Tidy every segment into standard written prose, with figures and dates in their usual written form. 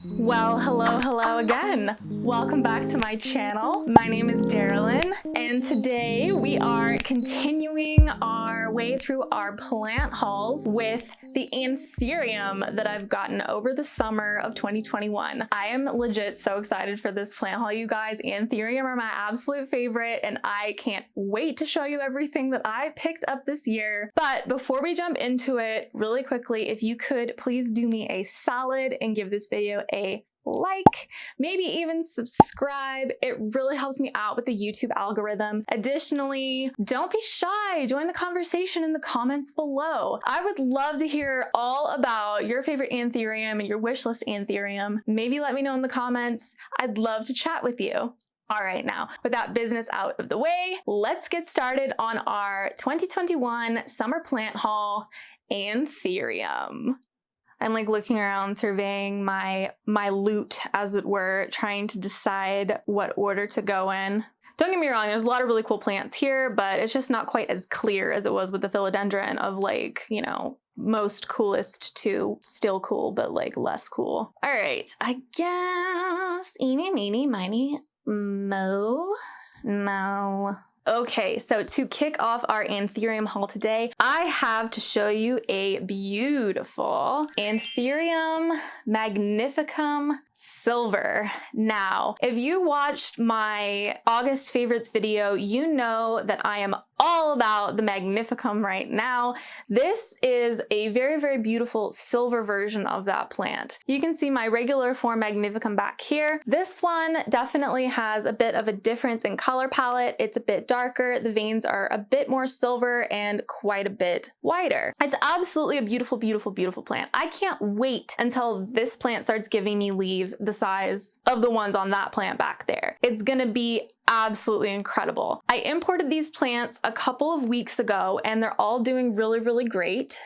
Well, hello again. Welcome back to my channel. My name is Darylyn, and today we are continuing our way through our plant hauls with the Anthurium that I've gotten over the summer of 2021. I am legit so excited for this plant haul, you guys. Anthurium are my absolute favorite, and I can't wait to show you everything that I picked up this year. But before we jump into it, really quickly, if you could please do me a solid and give this video a like, maybe even subscribe. It really helps me out with the YouTube algorithm. Additionally, don't be shy. Join the conversation in the comments below. I would love to hear all about your favorite Anthurium and your wishlist Anthurium. Maybe let me know in the comments. I'd love to chat with you. All right, now, with that business out of the way, let's get started on our 2021 summer plant haul, Anthurium. I'm like looking around, surveying my loot, as it were, trying to decide what order to go in. Don't get me wrong, there's a lot of really cool plants here, but it's just not quite as clear as it was with the philodendron of like, you know, most coolest to still cool, but like less cool. All right, I guess eeny, meeny, miny, mo. Okay, so to kick off our Anthurium haul today, I have to show you a beautiful Anthurium Magnificum silver. Now, if you watched my August favorites video, you know that I am all about the Magnificum right now. This is a very, very beautiful silver version of that plant. You can see my regular form Magnificum back here. This one definitely has a bit of a difference in color palette. It's a bit darker. The veins are a bit more silver and quite a bit wider. It's absolutely a beautiful, beautiful, beautiful plant. I can't wait until this plant starts giving me leaves the size of the ones on that plant back there. It's gonna be absolutely incredible. I imported these plants a couple of weeks ago and they're all doing really, really great.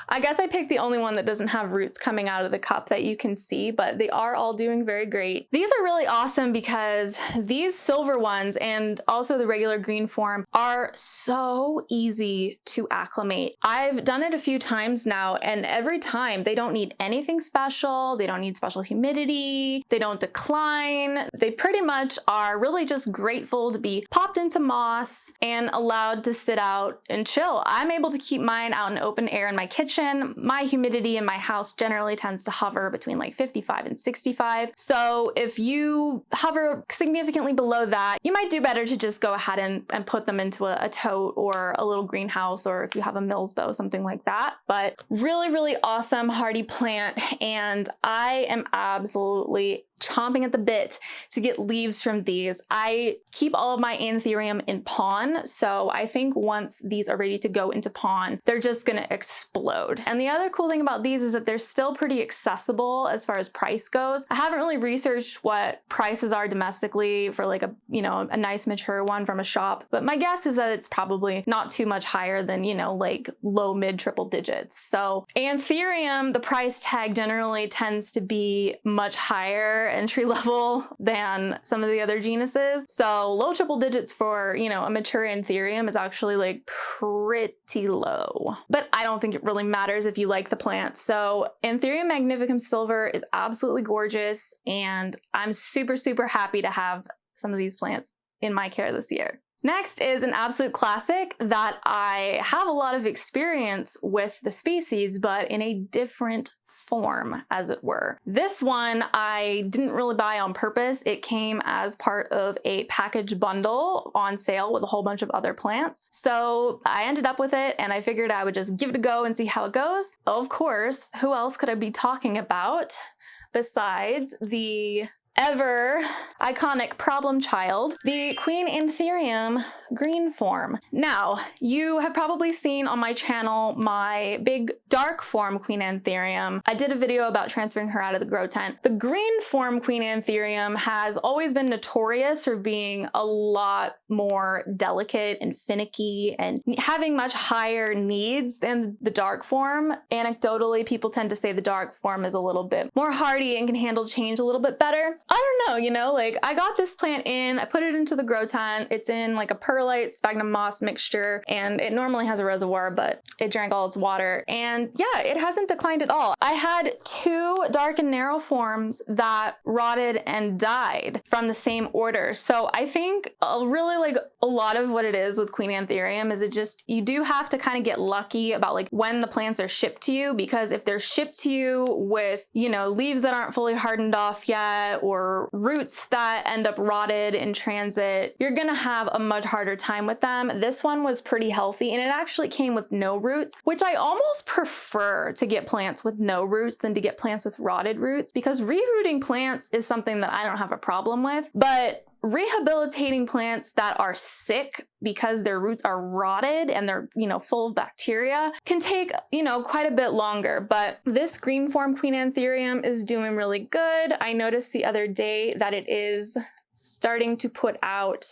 I guess I picked the only one that doesn't have roots coming out of the cup that you can see, but they are all doing very great. These are really awesome because these silver ones and also the regular green form are so easy to acclimate. I've done it a few times now, and every time they don't need anything special. They don't need special humidity. They don't decline. They pretty much are really just grateful to be popped into moss and allowed to sit out and chill. I'm able to keep mine out in open air in my kitchen. My humidity in my house generally tends to hover between like 55 and 65. So if you hover significantly below that, you might do better to just go ahead and put them into a tote or a little greenhouse, or if you have a Mills bow, something like that. But really, really awesome hardy plant, and I am absolutely chomping at the bit to get leaves from these. I keep all of my Anthurium in pon, so I think once these are ready to go into pon, they're just gonna explode. And the other cool thing about these is that they're still pretty accessible as far as price goes. I haven't really researched what prices are domestically for like a, you know, a nice mature one from a shop, but my guess is that it's probably not too much higher than, you know, like low mid triple digits. So Anthurium, the price tag generally tends to be much higher entry level than some of the other genuses. So low triple digits for, you know, a mature Anthurium is actually like pretty low. But I don't think it really matters if you like the plant. So Anthurium Magnificum Silver is absolutely gorgeous, and I'm super, super happy to have some of these plants in my care this year. Next is an absolute classic that I have a lot of experience with the species, but in a different form, as it were. This one I didn't really buy on purpose. It came as part of a package bundle on sale with a whole bunch of other plants. So I ended up with it, and I figured I would just give it a go and see how it goes. Of course, who else could I be talking about besides the ever iconic problem child, the Queen Anthurium green form. Now, you have probably seen on my channel my big dark form Queen Anthurium. I did a video about transferring her out of the grow tent. The green form Queen Anthurium has always been notorious for being a lot more delicate and finicky and having much higher needs than the dark form. Anecdotally, people tend to say the dark form is a little bit more hardy and can handle change a little bit better. I don't know, you know, like I got this plant in, I put it into the grow tent. It's in like a perlite sphagnum moss mixture, and it normally has a reservoir, but it drank all its water. And yeah, it hasn't declined at all. I had 2 dark and narrow forms that rotted and died from the same order. So I think really like a lot of what it is with Queen Anthurium is it just, you do have to kind of get lucky about like when the plants are shipped to you, because if they're shipped to you with, you know, leaves that aren't fully hardened off yet, or roots that end up rotted in transit, you're gonna have a much harder time with them. This one was pretty healthy, and it actually came with no roots, which I almost prefer to get plants with no roots than to get plants with rotted roots, because rerooting plants is something that I don't have a problem with, but rehabilitating plants that are sick because their roots are rotted and they're, you know, full of bacteria can take, you know, quite a bit longer. But this green form Queen Anthurium is doing really good. I noticed the other day that it is starting to put out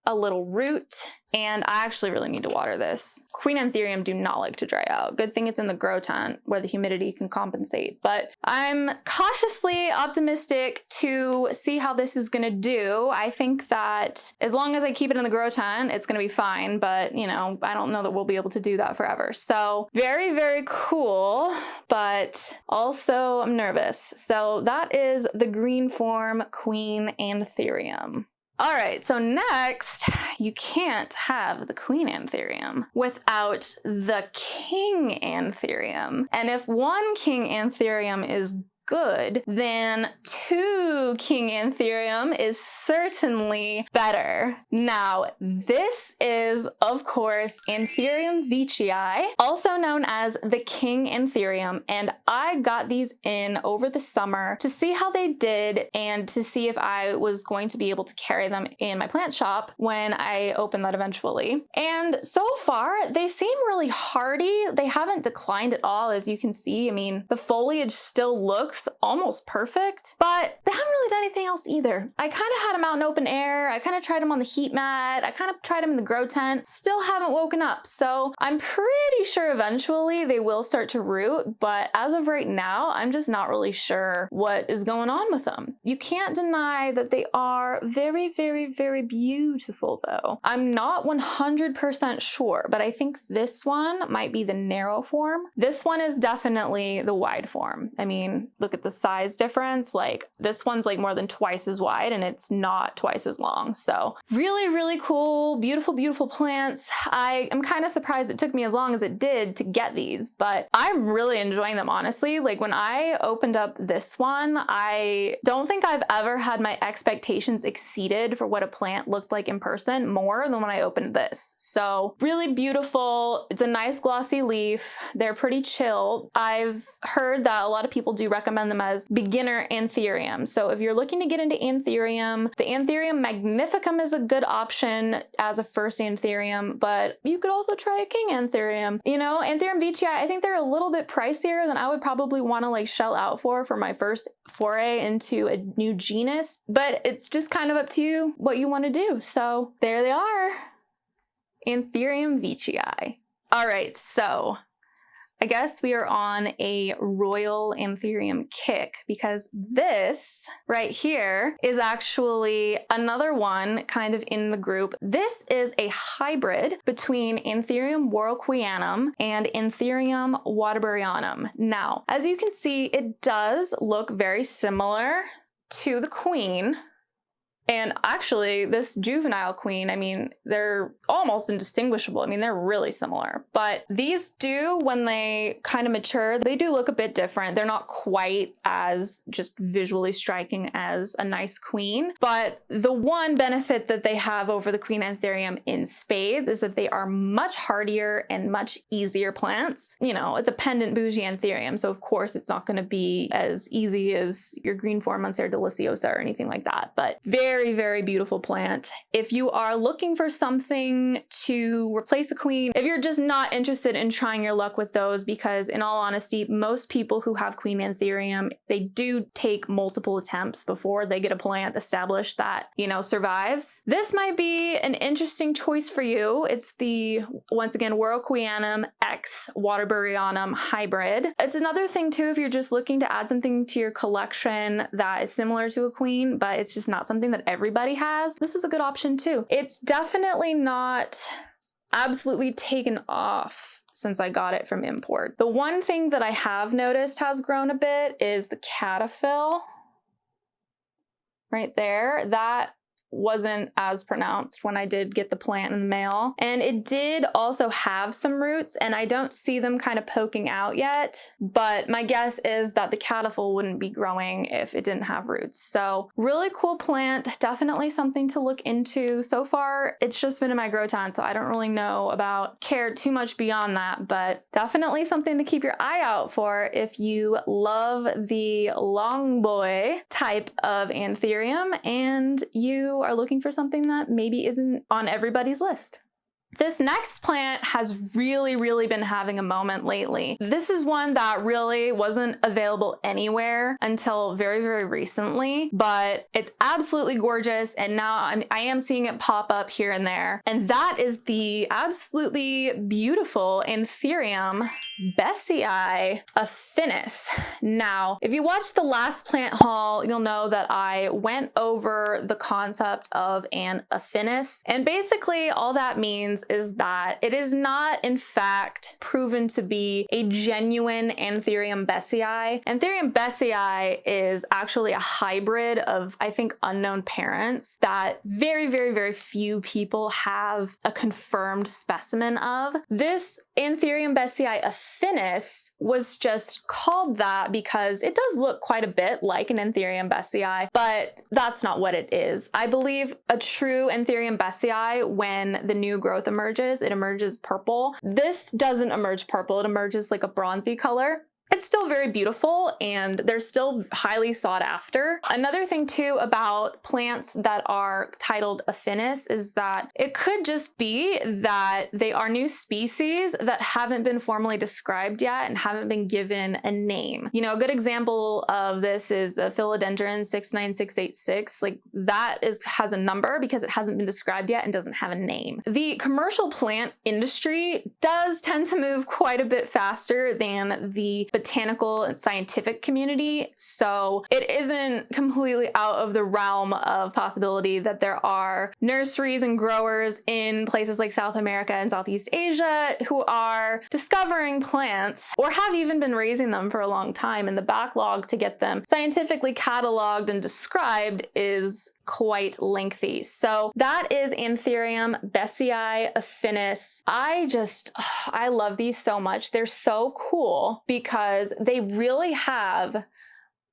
a little root, and I actually really need to water this. Queen Anthurium do not like to dry out. Good thing it's in the grow tent where the humidity can compensate, but I'm cautiously optimistic to see how this is gonna do. I think that as long as I keep it in the grow tent, it's gonna be fine, but you know, I don't know that we'll be able to do that forever. So very, very cool, but also I'm nervous. So that is the green form Queen Anthurium. All right, so next, you can't have the Queen Anthurium without the King Anthurium. And if one King Anthurium is good, then 2 King Anthurium is certainly better. Now, this is, of course, Anthurium Veitchii, also known as the King Anthurium, and I got these in over the summer to see how they did and to see if I was going to be able to carry them in my plant shop when I open that eventually. And so far, they seem really hardy. They haven't declined at all, as you can see. I mean, the foliage still looks almost perfect, but they haven't really done anything else either. I kind of had them out in open air. I kind of tried them on the heat mat. I kind of tried them in the grow tent. Still haven't woken up. So I'm pretty sure eventually they will start to root, but as of right now, I'm just not really sure what is going on with them. You can't deny that they are very, very, very beautiful though. I'm not 100% sure, but I think this one might be the narrow form. This one is definitely the wide form. I mean, look at the size difference. Like this one's like more than twice as wide and it's not twice as long. So really, really cool, beautiful, beautiful plants. I am kind of surprised it took me as long as it did to get these, but I'm really enjoying them, honestly. Like when I opened up this one, I don't think I've ever had my expectations exceeded for what a plant looked like in person more than when I opened this. So really beautiful. It's a nice glossy leaf. They're pretty chill. I've heard that a lot of people do recommend them as beginner Anthurium. So if you're looking to get into Anthurium, the Anthurium Magnificum is a good option as a first Anthurium, but you could also try a King Anthurium. You know, Anthurium Veitchii, I think they're a little bit pricier than I would probably want to like shell out for my first foray into a new genus, but it's just kind of up to you what you want to do. So there they are, Anthurium Veitchii. All right, so I guess we are on a royal Anthurium kick, because this right here is actually another one kind of in the group. This is a hybrid between Anthurium Waroqueanum and Anthurium Waterburyanum. Now, as you can see, it does look very similar to the queen. And actually, this juvenile queen, I mean, they're almost indistinguishable. I mean, they're really similar. But these do, when they kind of mature, they do look a bit different. They're not quite as just visually striking as a nice queen. But the one benefit that they have over the Queen Anthurium in spades is that they are much hardier and much easier plants. You know, it's a pendant bougie Anthurium, so of course it's not going to be as easy as your green form Monstera deliciosa or anything like that. But very, very, very beautiful plant. If you are looking for something to replace a queen, if you're just not interested in trying your luck with those, because in all honesty, most people who have queen anthurium, they do take multiple attempts before they get a plant established that, you know, survives. This might be an interesting choice for you. It's the, once again, Waroqueanum X Waterburyanum hybrid. It's another thing too, if you're just looking to add something to your collection that is similar to a queen, but it's just not something that everybody has, this is a good option too. It's definitely not absolutely taken off since I got it from import. The one thing that I have noticed has grown a bit is the cataphyll right there. That wasn't as pronounced when I did get the plant in the mail. And it did also have some roots, and I don't see them kind of poking out yet, but my guess is that the cataphyll wouldn't be growing if it didn't have roots. So really cool plant, definitely something to look into. So far, it's just been in my grow tent, so I don't really know about care too much beyond that, but definitely something to keep your eye out for if you love the long boy type of anthurium and you are looking for something that maybe isn't on everybody's list. This next plant has really been having a moment lately. This is one that really wasn't available anywhere until very recently, but it's absolutely gorgeous, and now I am seeing it pop up here and there. And that is the absolutely beautiful Anthurium Besseae affinis. Now, if you watched the last plant haul, you'll know that I went over the concept of an affinis, and basically all that means is that it is not in fact proven to be a genuine Anthurium Besseae. Anthurium Besseae is actually a hybrid of, I think, unknown parents that very few people have a confirmed specimen of. This Anthurium Besseae affinis was just called that because it does look quite a bit like an Anthurium Besseae, but that's not what it is. I believe a true Anthurium Besseae, when the new growth emerges, it emerges purple. This doesn't emerge purple, it emerges like a bronzy color. It's still very beautiful and they're still highly sought after. Another thing too about plants that are titled affinis is that it could just be that they are new species that haven't been formally described yet and haven't been given a name. You know, a good example of this is the Philodendron 69686. Like that has a number because it hasn't been described yet and doesn't have a name. The commercial plant industry does tend to move quite a bit faster than the botanical and scientific community, so it isn't completely out of the realm of possibility that there are nurseries and growers in places like South America and Southeast Asia who are discovering plants or have even been raising them for a long time, and the backlog to get them scientifically cataloged and described is quite lengthy. So that is Anthurium Besseae affinis. I love these so much. They're so cool because they really have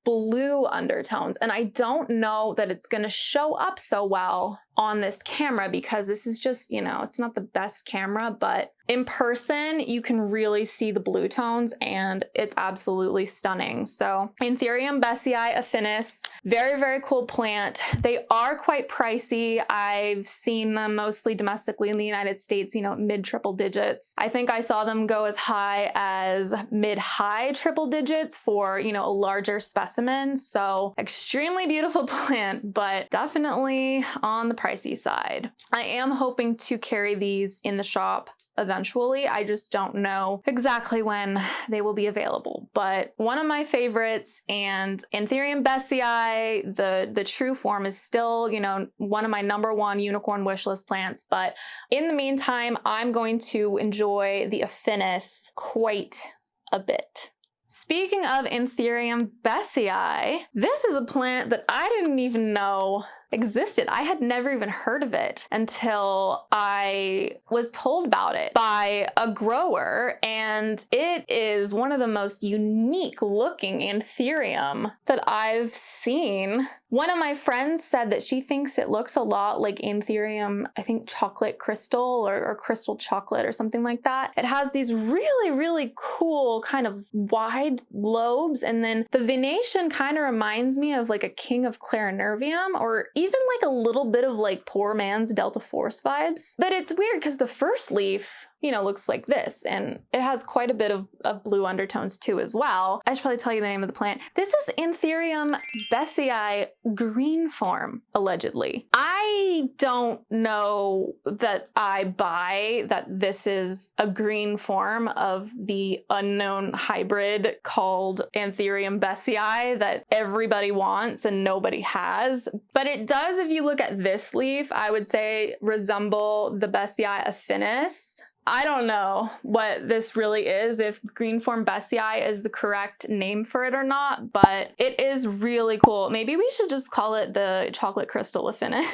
blue undertones, and I don't know that it's going to show up so well on this camera because this is just, you know, it's not the best camera, but in person you can really see the blue tones and it's absolutely stunning. So Anthurium Besseae affinis, very cool plant. They are quite pricey. I've seen them mostly domestically in the United States, you know, mid triple digits. I think I saw them go as high as mid-high triple digits for, you know, a larger specimen. So extremely beautiful plant, but definitely on the pricey side. I am hoping to carry these in the shop eventually. I just don't know exactly when they will be available, but one of my favorites, and Anthurium Besseae, the true form, is still, you know, one of my #1 unicorn wishlist plants. But in the meantime, I'm going to enjoy the affinis quite a bit. Speaking of Anthurium Besseae, this is a plant that I didn't even know existed. I had never even heard of it until I was told about it by a grower, and it is one of the most unique looking Anthurium that I've seen. One of my friends said that she thinks it looks a lot like Anthurium, I think chocolate crystal or crystal chocolate or something like that. It has these really cool kind of wide lobes, and then the venation kind of reminds me of like a king of clarinervium or even like a little bit of like poor man's Delta Force vibes. But it's weird because the first leaf, you know, looks like this, and it has quite a bit of blue undertones too as well. I should probably tell you the name of the plant. This is Anthurium Besseae green form, allegedly. I don't know that I buy that this is a green form of the unknown hybrid called Anthurium Besseae that everybody wants and nobody has. But it does, if you look at this leaf, I would say resemble the Besseae affinis. I don't know what this really is, if greenform Besseae is the correct name for it or not, but it is really cool. Maybe we should just call it the chocolate crystal affinis.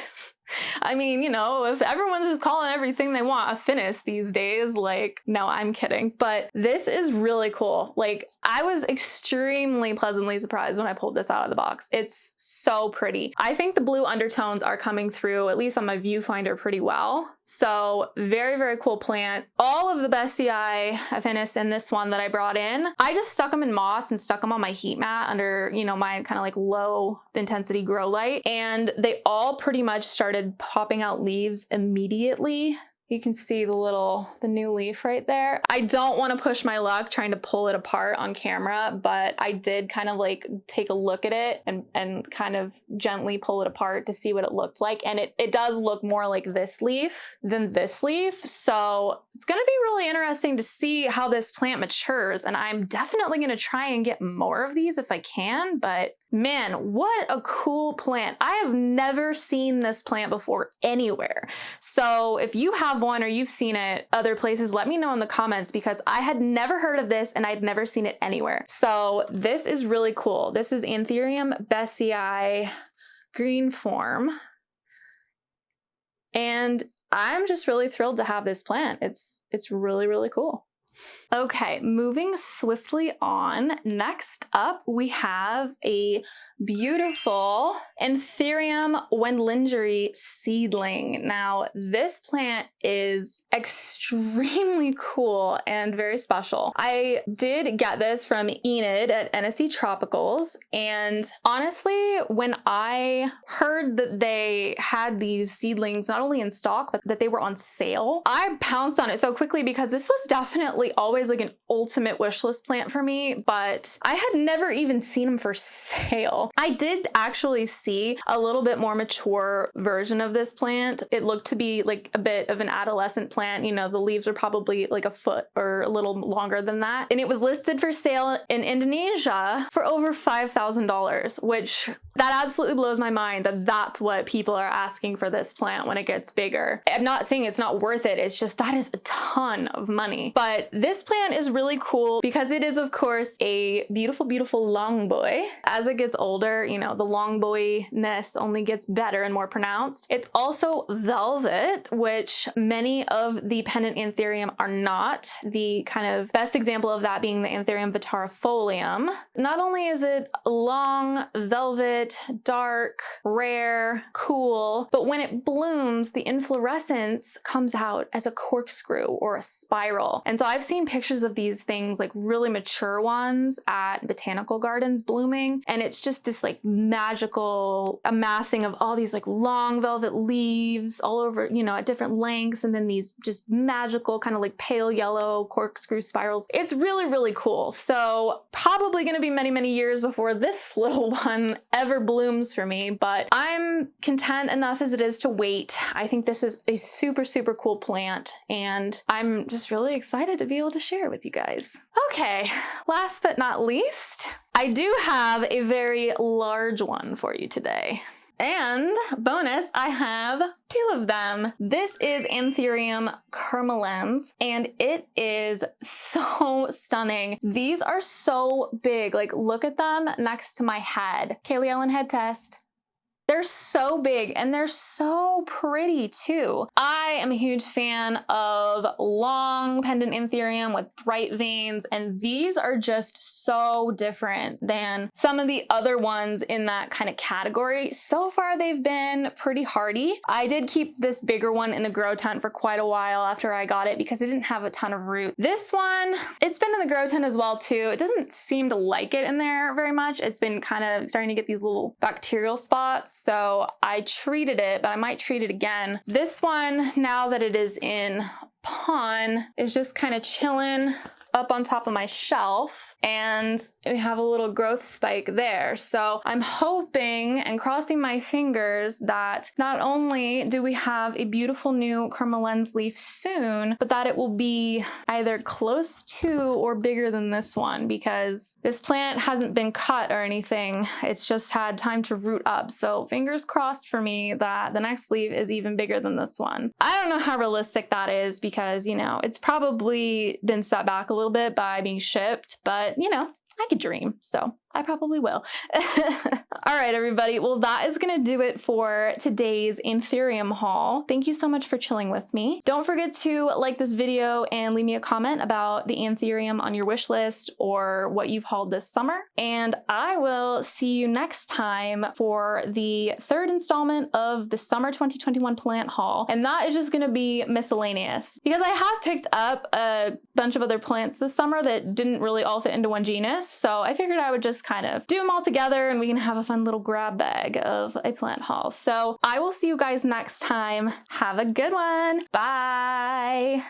I mean, you know, if everyone's just calling everything they want affinis these days, like, no, I'm kidding. But this is really cool. Like, I was extremely pleasantly surprised when I pulled this out of the box. It's so pretty. I think the blue undertones are coming through, at least on my viewfinder, pretty well. So very, very cool plant. All of the Besseae affinis in this one that I brought in, I just stuck them in moss and stuck them on my heat mat under, you know, my kind of like low intensity grow light. And they all pretty much started popping out leaves immediately. You can see the new leaf right there. I don't want to push my luck trying to pull it apart on camera, but I did kind of like take a look at it and kind of gently pull it apart to see what it looked like. And it does look more like this leaf than this leaf. So it's going to be really interesting to see how this plant matures. And I'm definitely going to try and get more of these if I can, but man, what a cool plant. I have never seen this plant before anywhere. So if you have one or you've seen it other places, let me know in the comments, because I had never heard of this and I'd never seen it anywhere. So this is really cool. This is Anthurium Besseae green form. And I'm just really thrilled to have this plant. It's really, really cool. Okay, moving swiftly on. Next up, we have a beautiful Anthurium Wendligeri seedling. Now, this plant is extremely cool and very special. I did get this from Enid at NSC Tropicals, and honestly, when I heard that they had these seedlings not only in stock, but that they were on sale, I pounced on it so quickly because this was definitely always like an ultimate wish list plant for me, but I had never even seen them for sale. I did actually see a little bit more mature version of this plant. It looked to be like a bit of an adolescent plant. You know, the leaves are probably like a foot or a little longer than that. And it was listed for sale in Indonesia for over $5,000, which that absolutely blows my mind that that's what people are asking for this plant when it gets bigger. I'm not saying it's not worth it. It's just that is a ton of money. But this plant is really cool because it is, of course, a beautiful, beautiful long boy. As it gets older, you know, the long boy-ness only gets better and more pronounced. It's also velvet, which many of the pendant Anthurium are not. The kind of best example of that being the Anthurium vitarifolium. Not only is it long, velvet, dark, rare, cool, but when it blooms, the inflorescence comes out as a corkscrew or a spiral. And so I've seen pictures of these things, like really mature ones at botanical gardens blooming, and it's just this like magical amassing of all these like long velvet leaves all over, you know, at different lengths, and then these just magical kind of like pale yellow corkscrew spirals. It's really, really cool. So probably going to be many, many years before this little one ever blooms for me, but I'm content enough as it is to wait. I think this is a super, super cool plant, and I'm just really excited to be able to share it with you guys. Okay, last but not least, I do have a very large one for you today. And bonus, I have two of them. This is Anthurium Queremalense, and it is so stunning. These are so big. Like, look at them next to my head. Kaylee Ellen head test. They're so big and they're so pretty too. I am a huge fan of long pendant Anthurium with bright veins, and these are just so different than some of the other ones in that kind of category. So far, they've been pretty hardy. I did keep this bigger one in the grow tent for quite a while after I got it because it didn't have a ton of root. This one, it's been in the grow tent as well too. It doesn't seem to like it in there very much. It's been kind of starting to get these little bacterial spots. so I treated it, but I might treat it again. This one, now that it is in pon, is just kind of chilling up on top of my shelf, and we have a little growth spike there. So I'm hoping and crossing my fingers that not only do we have a beautiful new Queremalense leaf soon, but that it will be either close to or bigger than this one, because this plant hasn't been cut or anything. It's just had time to root up. So fingers crossed for me that the next leaf is even bigger than this one. I don't know how realistic that is because, you know, it's probably been set back a little bit by being shipped, but you know, I could dream, so I probably will. All right, everybody. Well, that is going to do it for today's Anthurium haul. Thank you so much for chilling with me. Don't forget to like this video and leave me a comment about the Anthurium on your wish list or what you've hauled this summer. And I will see you next time for the third installment of the summer 2021 plant haul. And that is just going to be miscellaneous because I have picked up a bunch of other plants this summer that didn't really all fit into one genus. So I figured I would just kind of do them all together and we can have a fun little grab bag of a plant haul. So I will see you guys next time. Have a good one. Bye.